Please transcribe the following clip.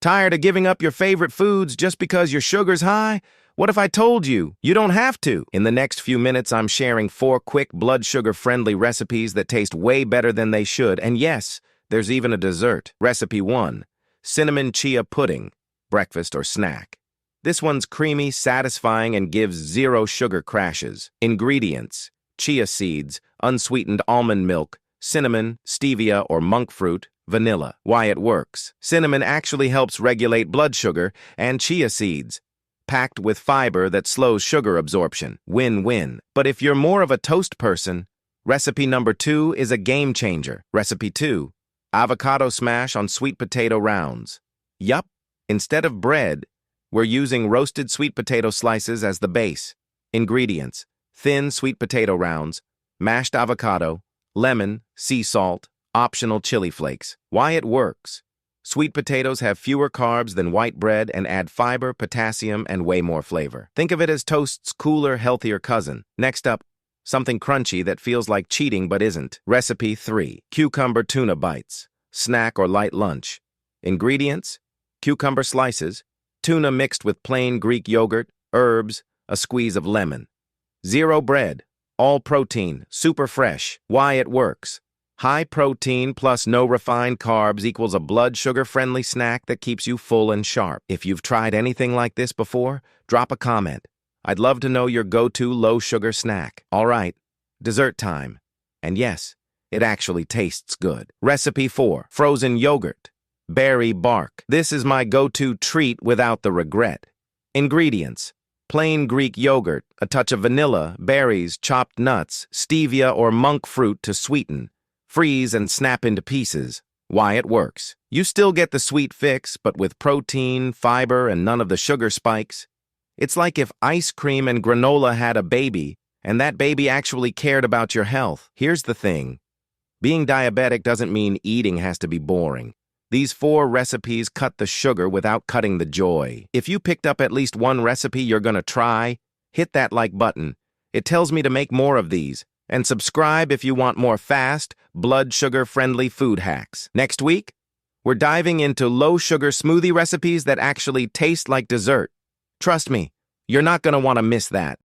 Tired of giving up your favorite foods just because your sugar's high? What if I told you you don't have to? In the next few minutes, I'm sharing 4 quick blood sugar-friendly recipes that taste way better than they should. And yes, there's even a dessert. Recipe 1, cinnamon chia pudding, breakfast or snack. This one's creamy, satisfying, and gives 0 sugar crashes. Ingredients: chia seeds, unsweetened almond milk, cinnamon, stevia or monk fruit, vanilla. Why it works: cinnamon actually helps regulate blood sugar, and chia seeds, packed with fiber that slows sugar absorption. Win-win. But if you're more of a toast person, recipe number 2 is a game changer. Recipe 2, avocado smash on sweet potato rounds. Yup, instead of bread, we're using roasted sweet potato slices as the base. Ingredients: thin sweet potato rounds, mashed avocado, lemon, sea salt, optional chili flakes. Why it works: sweet potatoes have fewer carbs than white bread and add fiber, potassium, and way more flavor. Think of it as toast's cooler, healthier cousin. Next up, something crunchy that feels like cheating but isn't. Recipe 3, cucumber tuna bites, snack or light lunch. Ingredients: cucumber slices, tuna mixed with plain Greek yogurt, herbs, a squeeze of lemon. 0 bread, all protein, super fresh. Why it works: high protein plus no refined carbs equals a blood sugar-friendly snack that keeps you full and sharp. If you've tried anything like this before, drop a comment. I'd love to know your go-to low-sugar snack. All right, dessert time. And yes, it actually tastes good. Recipe 4, frozen yogurt, berry bark. This is my go-to treat without the regret. Ingredients: plain Greek yogurt, a touch of vanilla, berries, chopped nuts, stevia or monk fruit to sweeten. Freeze and snap into pieces. Why it works: you still get the sweet fix, but with protein, fiber, and none of the sugar spikes. It's like if ice cream and granola had a baby, and that baby actually cared about your health. Here's the thing: being diabetic doesn't mean eating has to be boring. These 4 recipes cut the sugar without cutting the joy. If you picked up at least one recipe you're gonna try, hit that like button. It tells me to make more of these. And subscribe if you want more fast, blood sugar-friendly food hacks. Next week, we're diving into low-sugar smoothie recipes that actually taste like dessert. Trust me, you're not going to want to miss that.